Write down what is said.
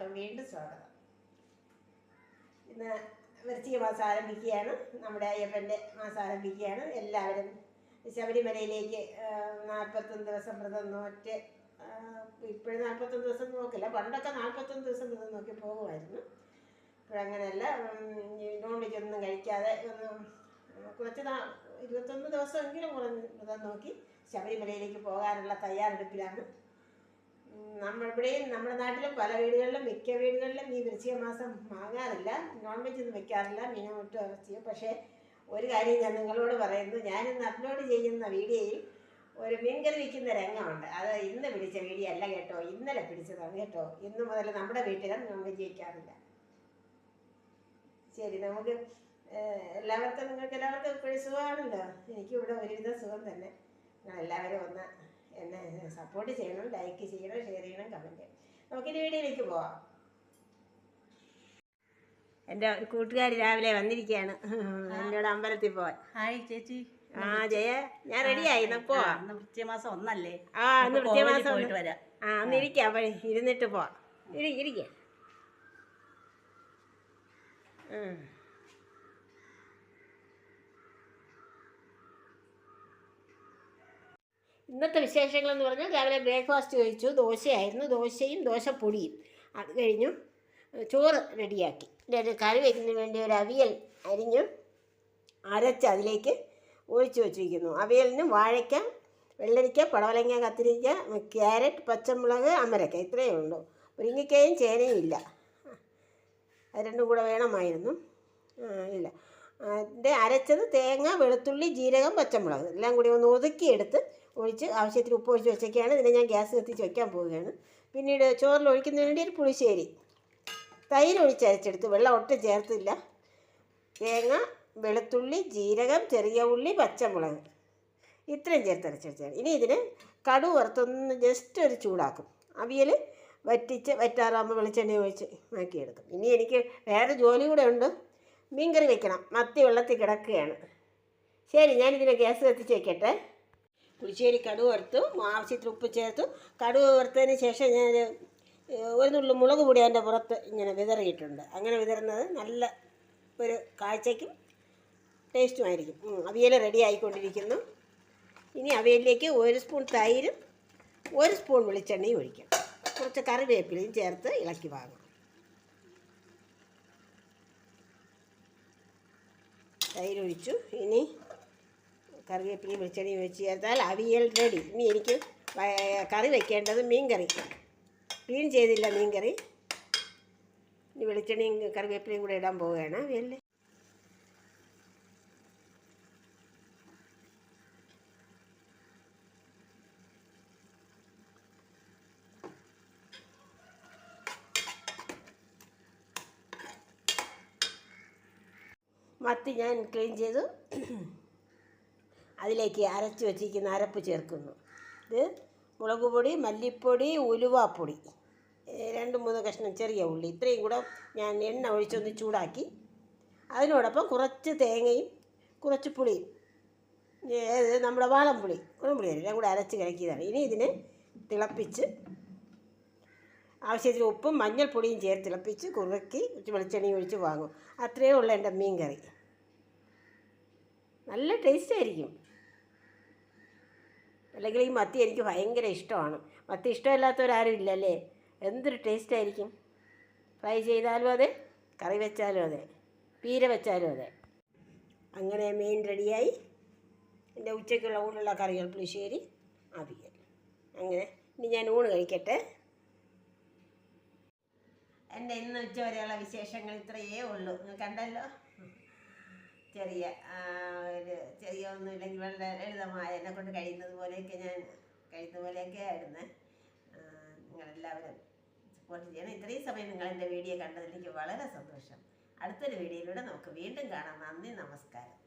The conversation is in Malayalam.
എല്ലാവർക്കും വീണ്ടും സ്വാഗതം. ഇന്ന് വൃശ്ചിക മാസം ആരംഭിക്കുകയാണ്. നമ്മുടെ അയ്യപ്പൻ്റെ മാസം ആരംഭിക്കുകയാണ്. എല്ലാവരും ശബരിമലയിലേക്ക് 41 ദിവസം വ്രതം നോറ്റ്, ഇപ്പോഴും 41 ദിവസം നോക്കില്ല, പണ്ടൊക്കെ 41 ദിവസം വ്രതം നോക്കി പോകുമായിരുന്നു. ഇപ്പോഴങ്ങനെയല്ല. നോൺ വെജ് ഒന്നും കഴിക്കാതെ കുറച്ച് 21 ദിവസമെങ്കിലും വ്രതം നോക്കി ശബരിമലയിലേക്ക് പോകാനുള്ള തയ്യാറെടുപ്പിലാണ്. നമ്മളിവിടെയും നമ്മുടെ നാട്ടിലും പല വീടുകളിലും, മിക്ക വീടുകളിലും ഈ വൃശ്ചിക മാസം വാങ്ങാറില്ല, നോൺ വെജ് ഒന്നും വെക്കാറില്ല, മീനോ ഇട്ടോ ഇറച്ചിയോ. പക്ഷേ ഒരു കാര്യം ഞാൻ നിങ്ങളോട് പറയുന്നു, ഞാനിന്ന് അപ്ലോഡ് ചെയ്യുന്ന വീഡിയോയിൽ ഒരു മീൻകറി വയ്ക്കുന്ന രംഗമുണ്ട്. അത് ഇന്ന് പിടിച്ച വീഡിയോ അല്ല കേട്ടോ, ഇന്നലെ പിടിച്ചതാണ് കേട്ടോ. ഇന്ന് മുതൽ നമ്മുടെ വീട്ടിലും നോൺ വെജ് വയ്ക്കാറില്ല. ശരി, നമുക്ക് നിങ്ങൾക്ക് എല്ലാവർക്കും ഇപ്പോഴും സുഖമാണല്ലോ. എനിക്കിവിടെ ഒരുവിധം സുഖം തന്നെ. നിങ്ങളെല്ലാവരും ഒന്ന് എന്നെ സപ്പോർട്ട് ചെയ്യണം, ലൈക്ക് ചെയ്യണം, ഷെയർ ചെയ്യണം, കമൻറ്റ് ചെയ്യണം. നമുക്കിനി വീഡിയോയിലേക്ക് പോവാം. എൻ്റെ ഒരു കൂട്ടുകാരി രാവിലെ വന്നിരിക്കുകയാണ് എന്നോട് അമ്പലത്തിൽ പോവാൻ. ഹായ് ചേച്ചി. ആ ജയ, ഞാൻ റെഡിയായി. പോവാം. വൃശ്ചിക മാസം 1 അല്ലേ? ഇന്ന് വൃശ്ചിക മാസം പോയിട്ട് വരാം. ഒന്ന് ഇരിക്കാം, അപ്പോൾ ഇരുന്നിട്ട് പോവാം. ഇരിക്കാം. ഇന്നത്തെ വിശേഷങ്ങളെന്ന് പറഞ്ഞാൽ രാവിലെ ബ്രേക്ക്ഫാസ്റ്റ് കഴിച്ചു. ദോശയായിരുന്നു, ദോശയും ദോശപ്പൊടിയും. അത് കഴിഞ്ഞു ചോറ് റെഡിയാക്കി. കറി വയ്ക്കുന്നതിന് വേണ്ടി ഒരു അവിയൽ അരിഞ്ഞു അരച്ച് അതിലേക്ക് ഒഴിച്ച് വെച്ചിരിക്കുന്നു. അവിയലിന് വാഴയ്ക്ക, വെള്ളരിക്ക, പടവലങ്ങ, കത്തിരിക്ക, ക്യാരറ്റ്, പച്ചമുളക്, അമരക്ക, ഇത്രയേ ഉള്ളൂ. മുരിങ്ങയ്ക്കയും ചേനയും ഇല്ല. അത് രണ്ടും കൂടെ വേണമായിരുന്നു. ഇല്ല. അതിൻ്റെ അരച്ചത് തേങ്ങ, വെളുത്തുള്ളി, ജീരകം, പച്ചമുളക് എല്ലാം കൂടി ഒന്ന് ഒതുക്കിയെടുത്ത് ഒഴിച്ച് ആവശ്യത്തിന് ഉപ്പ് ഒഴിച്ച് വെച്ചൊക്കെയാണ്. ഇതിനെ ഞാൻ ഗ്യാസ് കത്തിച്ച് വയ്ക്കാൻ പോവുകയാണ്. പിന്നീട് ചോറിൽ ഒഴിക്കുന്നതിന് വേണ്ടി ഒരു പുളിശ്ശേരി, തൈര് ഒഴിച്ച് അരച്ചെടുത്ത്, വെള്ളം ഒട്ടും ചേർത്തില്ല. തേങ്ങ, വെളുത്തുള്ളി, ജീരകം, ചെറിയ ഉള്ളി, പച്ചമുളക് ഇത്രയും ചേർത്ത് അരച്ചെടുത്താണ്. ഇനി ഇതിന് കടുക് വറുത്തൊന്ന് ജസ്റ്റ് ഒരു ചൂടാക്കും. അവിയൽ വറ്റാറാകുമ്പോൾ വെളിച്ചെണ്ണ ഒഴിച്ച് മാറ്റിയെടുക്കും. ഇനി എനിക്ക് വേറെ ജോലി കൂടെ ഉണ്ട്. മീൻകറി വെക്കണം. മത്തി വെള്ളത്തിൽ കിടക്കുകയാണ്. ശരി, ഞാനിതിനെ ഗ്യാസ് കത്തിച്ച് വയ്ക്കട്ടെ. പുളിശ്ശേരി കടുക് വറുത്തു, ആവശ്യത്തിന് ഉപ്പ് ചേർത്തു. കടുക് വറുത്തതിന് ശേഷം ഞാൻ ഒരു നുള്ളു മുളക് പൊടി അതിൻ്റെ പുറത്ത് ഇങ്ങനെ വിതറിയിട്ടുണ്ട്. അങ്ങനെ വിതറുന്നത് നല്ല ഒരു കാഴ്ചയ്ക്കും ടേസ്റ്റുമായിരിക്കും. അവിയൽ റെഡി ആയിക്കൊണ്ടിരിക്കുന്നു. ഇനി അവിയലിലേക്ക് 1 സ്പൂൺ തൈരും 1 സ്പൂൺ വെളിച്ചെണ്ണയും ഒഴിക്കാം. കുറച്ച് കറിവേപ്പിലയും ചേർത്ത് ഇളക്കി വാങ്ങും. തൈരൊഴിച്ചു. ഇനി കറിവേപ്പിലയും വെളിച്ചെണ്ണയും ഒഴിച്ച് ചേർത്താൽ അവിയൽ റെഡി. ഇനി എനിക്ക് കറി വയ്ക്കേണ്ടത് മീൻകറി. ക്ലീൻ ചെയ്തില്ല മീൻകറി. ഇനി വെളിച്ചെണ്ണയും കറിവേപ്പിലയും കൂടെ ഇടാൻ പോവുകയാണ് അവിയലിൽ. മത്തി ഞാൻ ക്ലീൻ ചെയ്തു. അതിലേക്ക് അരച്ച് വെച്ചിരിക്കുന്ന അരപ്പ് ചേർക്കുന്നു. ഇത് മുളക് പൊടി, മല്ലിപ്പൊടി, ഉലുവാപ്പൊടി, 2-3 കഷ്ണം ചെറിയ ഉള്ളി, ഇത്രയും കൂടെ ഞാൻ എണ്ണ ഒഴിച്ചൊന്ന് ചൂടാക്കി. അതിനോടൊപ്പം കുറച്ച് തേങ്ങയും കുറച്ച് പുളിയും, നമ്മുടെ വാളംപുളി, കുളംപുളി എല്ലാം കൂടെ അരച്ച് കലക്കിയതാണ്. ഇനി ഇതിനെ തിളപ്പിച്ച് ആവശ്യത്തിന് ഉപ്പും മഞ്ഞൾപ്പൊടിയും ചേർത്ത് തിളപ്പിച്ച് കുറുക്കി വെളിച്ചെണ്ണയും ഒഴിച്ച് വാങ്ങും. അത്രയേ ഉള്ളൂ എൻ്റെ മീൻ കറി. നല്ല ടേസ്റ്റായിരിക്കും. അല്ലെങ്കിൽ ഈ മത്തി എനിക്ക് ഭയങ്കര ഇഷ്ടമാണ്. മത്തി ഇഷ്ടമില്ലാത്തവരാരും ഇല്ലല്ലേ. എന്തൊരു ടേസ്റ്റായിരിക്കും. ഫ്രൈ ചെയ്താലും അതെ, കറി വെച്ചാലും അതെ, പീര വെച്ചാലും അതെ. അങ്ങനെ മീൻ റെഡിയായി. എൻ്റെ ഉച്ചയ്ക്കുള്ള ഊണുള്ള കറികൾ പുളിശ്ശേരി, അവിയൽ. അങ്ങനെ ഇനി ഞാൻ ഊണ് കഴിക്കട്ടെ. എൻ്റെ ഇന്ന് ഉച്ച വരെയുള്ള വിശേഷങ്ങൾ ഇത്രയേ ഉള്ളൂ. കണ്ടല്ലോ. ചെറിയ ഒന്നും ഇല്ലെങ്കിൽ വളരെ ലളിതമായ എന്നെക്കൊണ്ട് കഴിയുന്നത് പോലെയൊക്കെ ഞാൻ കഴിയുന്ന പോലെയൊക്കെ ആയിരുന്നു. നിങ്ങളെല്ലാവരും സപ്പോർട്ട് ചെയ്യണം. ഇത്രയും സമയം നിങ്ങൾ എൻ്റെ വീഡിയോ കണ്ടതിൽ എനിക്ക് വളരെ സന്തോഷം. അടുത്തൊരു വീഡിയോയിലൂടെ നമുക്ക് വീണ്ടും കാണാം. നന്ദി, നമസ്കാരം.